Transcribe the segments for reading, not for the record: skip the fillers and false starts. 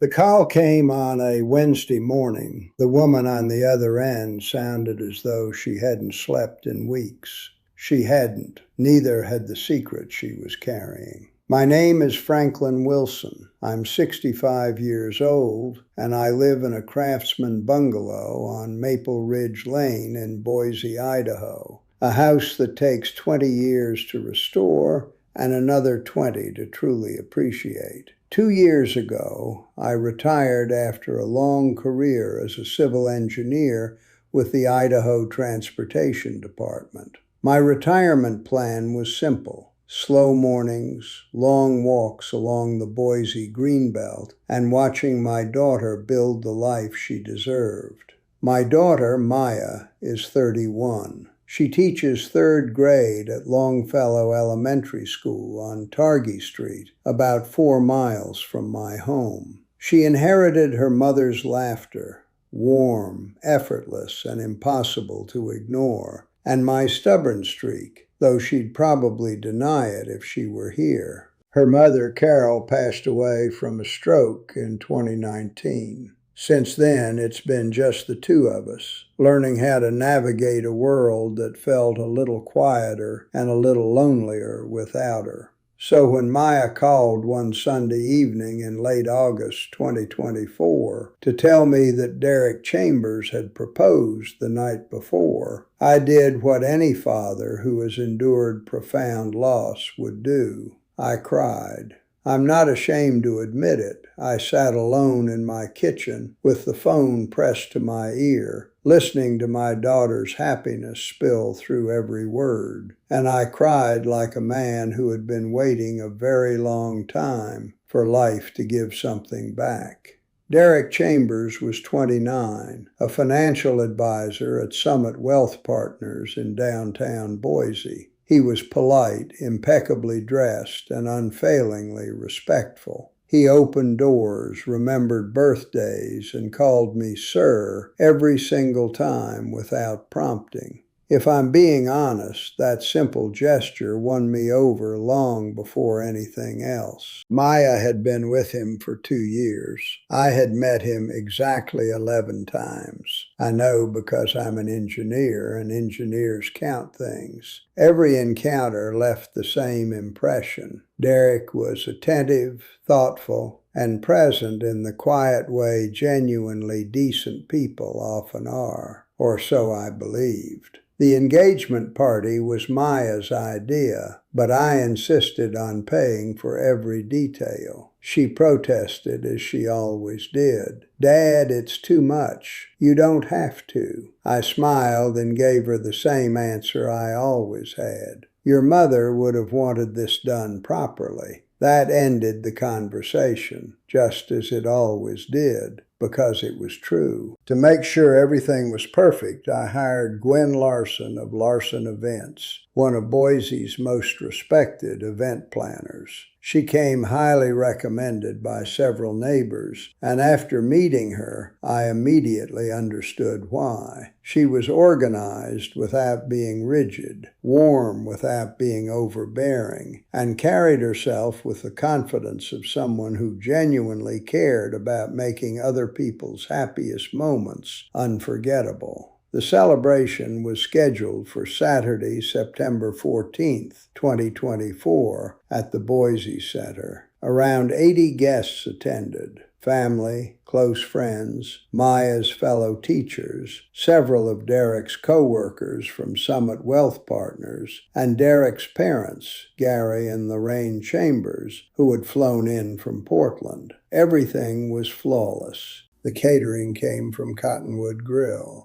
The call came on a Wednesday morning. The woman on the other end sounded as though she hadn't slept in weeks. She hadn't. Neither had the secret she was carrying. My name is Franklin Wilson. I'm 65 years old, and I live in a craftsman bungalow on Maple Ridge Lane in Boise, Idaho, a house that takes 20 years to restore and another 20 to truly appreciate. 2 years ago, I retired after a long career as a civil engineer with the Idaho Transportation Department. My retirement plan was simple: slow mornings, long walks along the Boise Greenbelt, and watching my daughter build the life she deserved. My daughter, Maya, is 31. She teaches third grade at Longfellow Elementary School on Targhee Street, about 4 miles from my home. She inherited her mother's laughter, warm, effortless, and impossible to ignore, and my stubborn streak, though she'd probably deny it if she were here. Her mother, Carol, passed away from a stroke in 2019. Since then, it's been just the two of us, learning how to navigate a world that felt a little quieter and a little lonelier without her. So when Maya called one Sunday evening in late August 2024 to tell me that Derek Chambers had proposed the night before, I did what any father who has endured profound loss would do. I cried. I'm not ashamed to admit it. I sat alone in my kitchen with the phone pressed to my ear, listening to my daughter's happiness spill through every word. And I cried like a man who had been waiting a very long time for life to give something back. Derek Chambers was 29, a financial advisor at Summit Wealth Partners in downtown Boise. He was polite, impeccably dressed, and unfailingly respectful. He opened doors, remembered birthdays, and called me sir every single time without prompting. If I'm being honest, that simple gesture won me over long before anything else. Maya had been with him for 2 years. I had met him exactly 11 times. I know because I'm an engineer, and engineers count things. Every encounter left the same impression. Derek was attentive, thoughtful, and present in the quiet way genuinely decent people often are, or so I believed. The engagement party was Maya's idea, but I insisted on paying for every detail. She protested, as she always did. "Dad, it's too much. You don't have to." I smiled and gave her the same answer I always had. "Your mother would have wanted this done properly." That ended the conversation, just as it always did, because it was true. To make sure everything was perfect, I hired Gwen Larson of Larson Events, one of Boise's most respected event planners. She came highly recommended by several neighbors, and after meeting her, I immediately understood why. She was organized without being rigid, warm without being overbearing, and carried herself with the confidence of someone who genuinely cared about making other people's happiest moments unforgettable. The celebration was scheduled for Saturday, September 14th, 2024, at the Boise Center. Around 80 guests attended: family, close friends, Maya's fellow teachers, several of Derek's co-workers from Summit Wealth Partners, and Derek's parents, Gary and Lorraine Chambers, who had flown in from Portland. Everything was flawless. The catering came from Cottonwood Grill.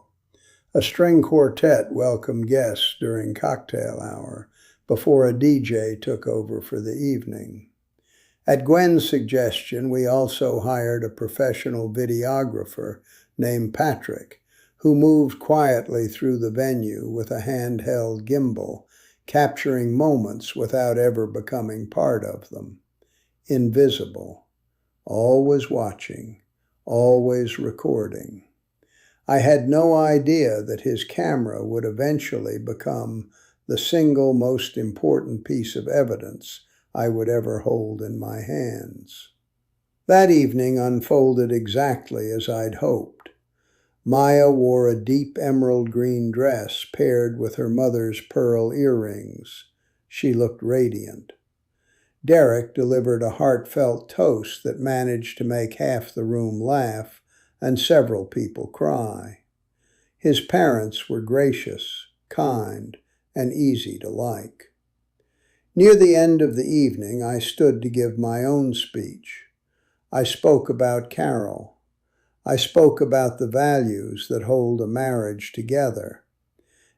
A string quartet welcomed guests during cocktail hour before a DJ took over for the evening. At Gwen's suggestion, we also hired a professional videographer named Patrick, who moved quietly through the venue with a handheld gimbal, capturing moments without ever becoming part of them. Invisible, always watching, always recording. I had no idea that his camera would eventually become the single most important piece of evidence I would ever hold in my hands. That evening unfolded exactly as I'd hoped. Maya wore a deep emerald green dress paired with her mother's pearl earrings. She looked radiant. Derek delivered a heartfelt toast that managed to make half the room laugh and several people cry. His parents were gracious, kind, and easy to like. Near the end of the evening, I stood to give my own speech. I spoke about Carol. I spoke about the values that hold a marriage together.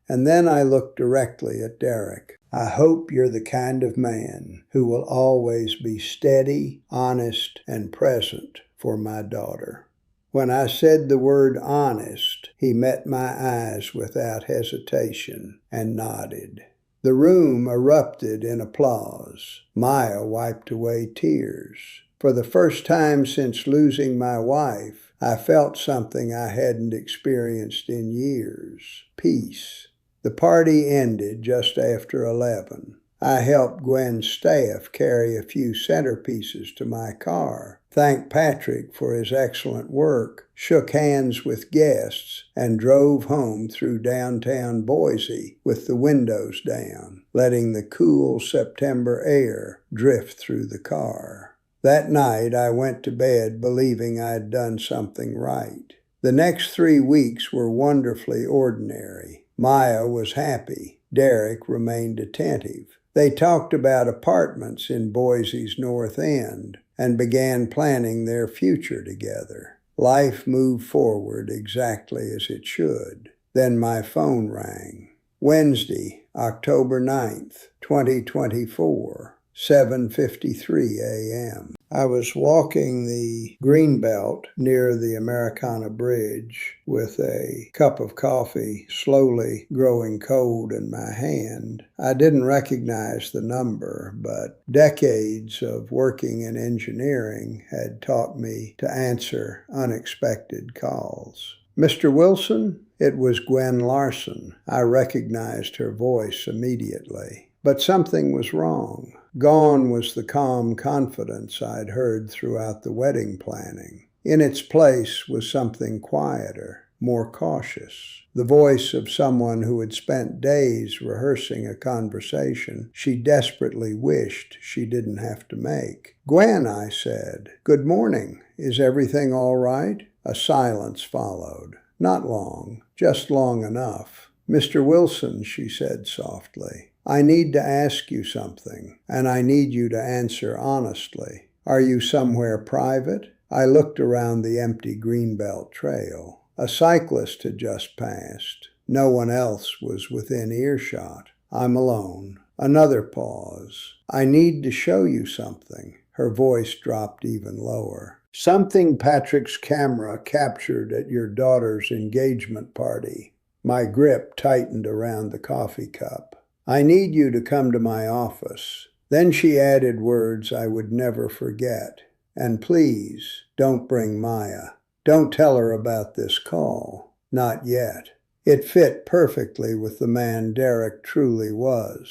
And then I looked directly at Derek. I hope you're the kind of man who will always be steady, honest, and present for my daughter. When I said the word honest, he met my eyes without hesitation and nodded. The room erupted in applause. Maya wiped away tears. For the first time since losing my wife, I felt something I hadn't experienced in years: peace. The party ended just after 11. I helped Gwen's staff carry a few centerpieces to my car, thanked Patrick for his excellent work, shook hands with guests, and drove home through downtown Boise with the windows down, letting the cool September air drift through the car. That night I went to bed believing I'd done something right. The next 3 weeks were wonderfully ordinary. Maya was happy. Derek remained attentive. They talked about apartments in Boise's North End and began planning their future together. Life moved forward exactly as it should. Then my phone rang. Wednesday, October 9th, 2024, 7:53 a.m. I was walking the Greenbelt near the Americana Bridge with a cup of coffee slowly growing cold in my hand. I didn't recognize the number, but decades of working in engineering had taught me to answer unexpected calls. Mr. Wilson? It was Gwen Larson. I recognized her voice immediately. But something was wrong. Gone was the calm confidence I'd heard throughout the wedding planning. In its place was something quieter, more cautious. The voice of someone who had spent days rehearsing a conversation she desperately wished she didn't have to make. "Gwen," I said. "Good morning. Is everything all right?" A silence followed. Not long, just long enough. "Mr. Wilson," she said softly, "I need to ask you something, and I need you to answer honestly. Are you somewhere private?" I looked around the empty Greenbelt Trail. A cyclist had just passed. No one else was within earshot. "I'm alone." Another pause. "I need to show you something." Her voice dropped even lower. "Something Patrick's camera captured at your daughter's engagement party." My grip tightened around the coffee cup. "I need you to come to my office." Then she added words I would never forget. "And please, don't bring Maya. Don't tell her about this call. Not yet." It fit perfectly with the man Derek truly was.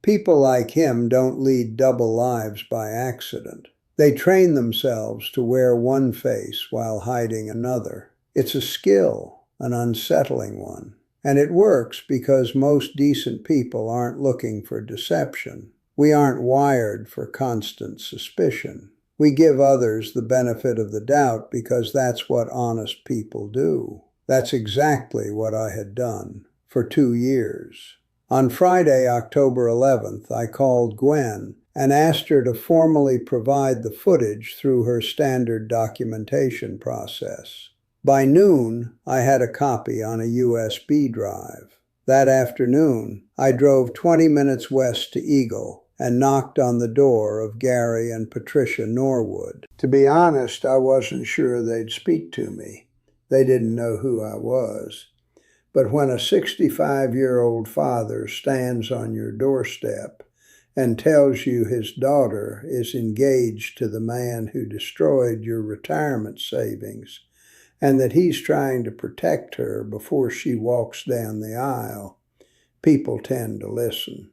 People like him don't lead double lives by accident. They train themselves to wear one face while hiding another. It's a skill, an unsettling one. And it works because most decent people aren't looking for deception. We aren't wired for constant suspicion. We give others the benefit of the doubt because that's what honest people do. That's exactly what I had done for 2 years. On Friday, October 11th, I called Gwen and asked her to formally provide the footage through her standard documentation process. By noon, I had a copy on a USB drive. That afternoon, I drove 20 minutes west to Eagle and knocked on the door of Gary and Patricia Norwood. To be honest, I wasn't sure they'd speak to me. They didn't know who I was. But when a 65-year-old father stands on your doorstep and tells you his daughter is engaged to the man who destroyed your retirement savings, and that he's trying to protect her before she walks down the aisle, people tend to listen.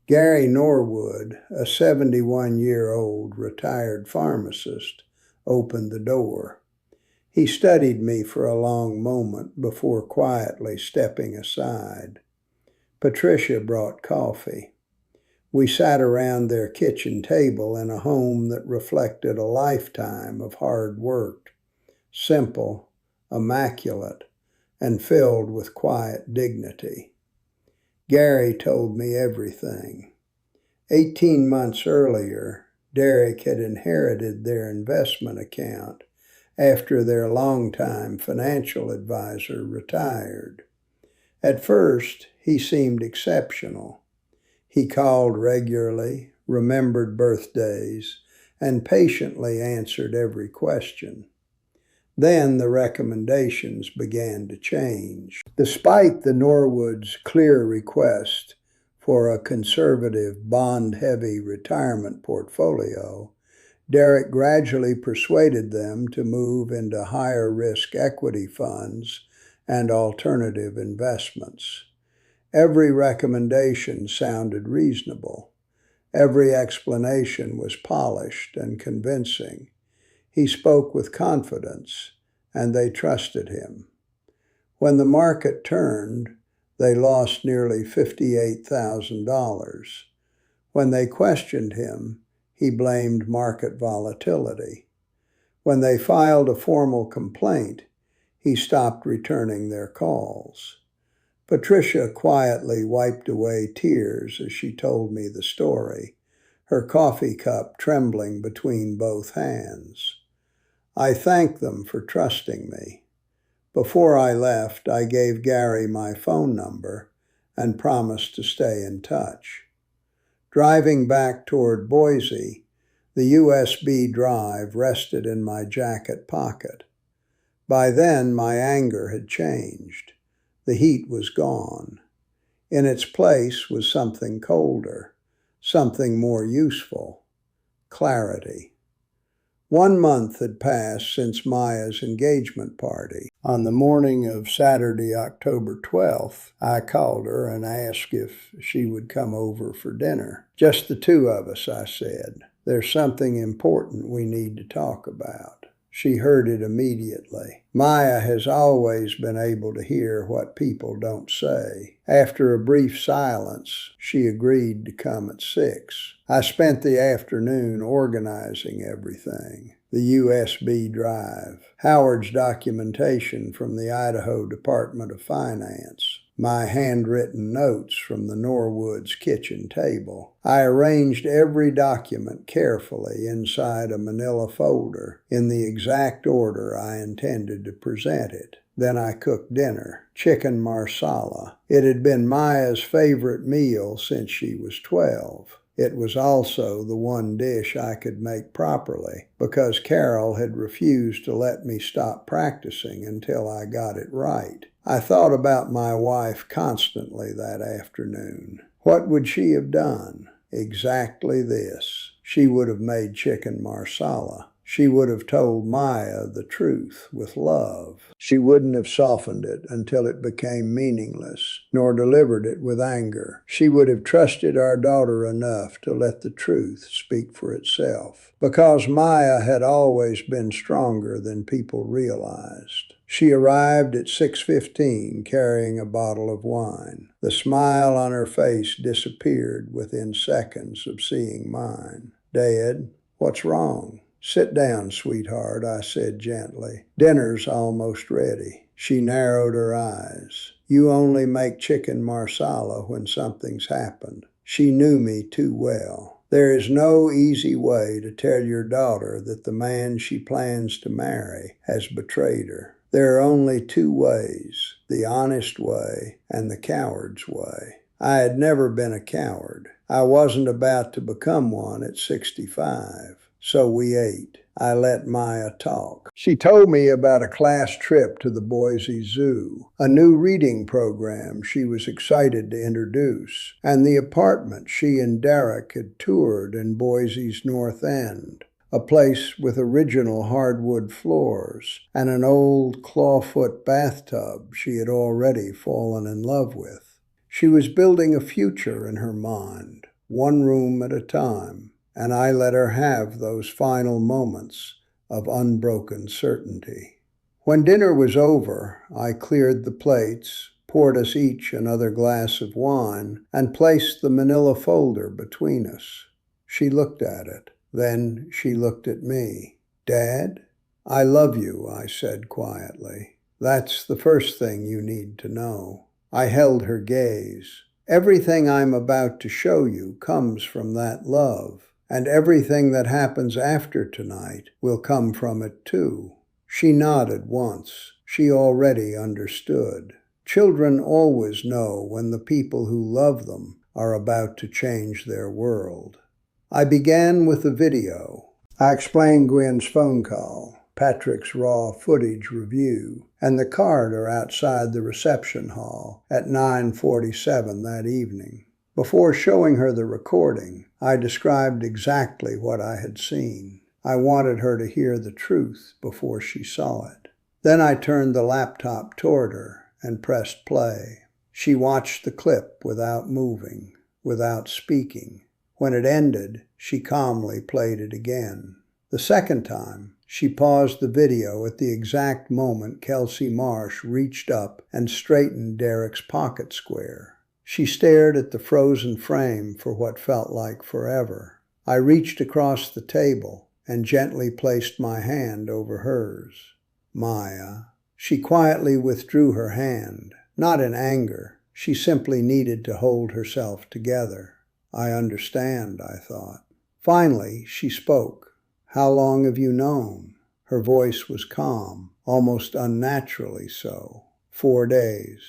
Gary Norwood, a 71-year-old retired pharmacist, opened the door. He studied me for a long moment before quietly stepping aside. Patricia brought coffee. We sat around their kitchen table in a home that reflected a lifetime of hard work, simple, immaculate, and filled with quiet dignity. Gary told me everything. 18 months earlier, Derek had inherited their investment account after their longtime financial advisor retired. At first, he seemed exceptional. He called regularly, remembered birthdays, and patiently answered every question. Then the recommendations began to change. Despite the Norwoods' clear request for a conservative, bond-heavy retirement portfolio, Derek gradually persuaded them to move into higher-risk equity funds and alternative investments. Every recommendation sounded reasonable. Every explanation was polished and convincing. He spoke with confidence, and they trusted him. When the market turned, they lost nearly $58,000. When they questioned him, he blamed market volatility. When they filed a formal complaint, he stopped returning their calls. Patricia quietly wiped away tears as she told me the story, her coffee cup trembling between both hands. I thanked them for trusting me. Before I left, I gave Gary my phone number and promised to stay in touch. Driving back toward Boise, the USB drive rested in my jacket pocket. By then, my anger had changed. The heat was gone. In its place was something colder, something more useful: clarity. 1 month had passed since Maya's engagement party. On the morning of Saturday, October 12th, I called her and asked if she would come over for dinner. "Just the two of us," I said. "There's something important we need to talk about." She heard it immediately. Maya has always been able to hear what people don't say. After a brief silence, she agreed to come at 6. I spent the afternoon organizing everything: the USB drive, Howard's documentation from the Idaho Department of Finance, my handwritten notes from the Norwoods' kitchen table. I arranged every document carefully inside a manila folder in the exact order I intended to present it. Then I cooked dinner, chicken marsala. It had been Maya's favorite meal since she was 12. It was also the one dish I could make properly, because Carol had refused to let me stop practicing until I got it right. I thought about my wife constantly that afternoon. What would she have done? Exactly this. She would have made chicken marsala. She would have told Maya the truth with love. She wouldn't have softened it until it became meaningless, nor delivered it with anger. She would have trusted our daughter enough to let the truth speak for itself, because Maya had always been stronger than people realized. She arrived at 6:15 carrying a bottle of wine. The smile on her face disappeared within seconds of seeing mine. "Dad, what's wrong?" "Sit down, sweetheart," I said gently. "Dinner's almost ready." She narrowed her eyes. "You only make chicken marsala when something's happened." She knew me too well. There is no easy way to tell your daughter that the man she plans to marry has betrayed her. There are only two ways: the honest way and the coward's way. I had never been a coward. I wasn't about to become one at 65. So we ate. I let Maya talk. She told me about a class trip to the Boise Zoo, a new reading program she was excited to introduce, and the apartment she and Derek had toured in Boise's North End, a place with original hardwood floors and an old clawfoot bathtub she had already fallen in love with. She was building a future in her mind, one room at a time. And I let her have those final moments, of unbroken certainty. When dinner was over, I cleared the plates, poured us each another glass of wine, and placed the manila folder between us. She looked at it. Then she looked at me. "Dad, I love you," I said quietly. "That's the first thing you need to know." I held her gaze. "Everything I'm about to show you comes from that love, and everything that happens after tonight will come from it too." She nodded once. She already understood. Children always know when the people who love them are about to change their world. I began with a video. I explained Gwen's phone call, Patrick's raw footage review, and the corridor outside the reception hall at 9:47 that evening. Before showing her the recording, I described exactly what I had seen. I wanted her to hear the truth before she saw it. Then I turned the laptop toward her and pressed play. She watched the clip without moving, without speaking. When it ended, she calmly played it again. The second time, she paused the video at the exact moment Kelsey Marsh reached up and straightened Derek's pocket square. She stared at the frozen frame for what felt like forever. I reached across the table and gently placed my hand over hers. "Maya." She quietly withdrew her hand, not in anger. She simply needed to hold herself together. "I understand," I thought. Finally, she spoke. "How long have you known?" Her voice was calm, almost unnaturally so. 4 days.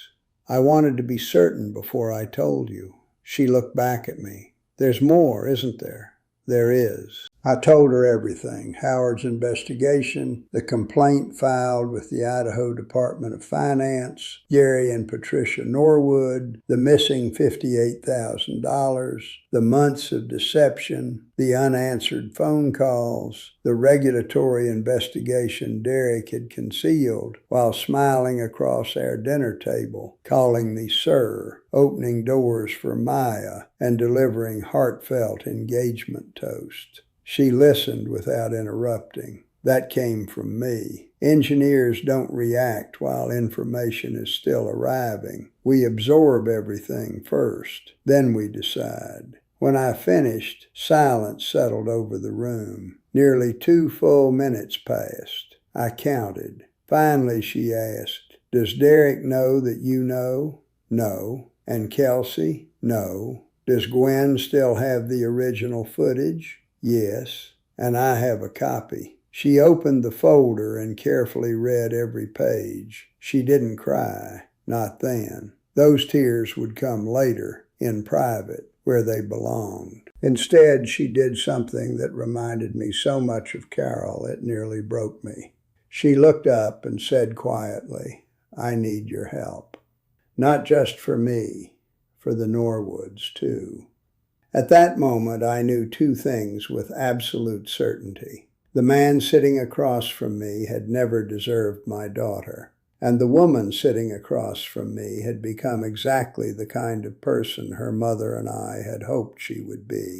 "I wanted to be certain before I told you." She looked back at me. "There's more, isn't there?" "There is." I told her everything: Howard's investigation, the complaint filed with the Idaho Department of Finance, Gary and Patricia Norwood, the missing $58,000, the months of deception, the unanswered phone calls, the regulatory investigation Derek had concealed while smiling across our dinner table, calling me sir, opening doors for Maya, and delivering heartfelt engagement toast. She listened without interrupting. That came from me. Engineers don't react while information is still arriving. We absorb everything first, then we decide. When I finished, silence settled over the room. Nearly 2 full minutes passed. I counted. Finally, she asked, "Does Derek know that you know?" "No." "And Kelsey?" "No." "Does Gwen still have the original footage?" "Yes, and I have a copy." She opened the folder and carefully read every page. She didn't cry, not then. Those tears would come later, in private, where they belonged. Instead, she did something that reminded me so much of Carol it nearly broke me. She looked up and said quietly, "I need your help. Not just for me, for the Norwoods too." At that moment, I knew 2 things with absolute certainty. The man sitting across from me had never deserved my daughter, and the woman sitting across from me had become exactly the kind of person her mother and I had hoped she would be.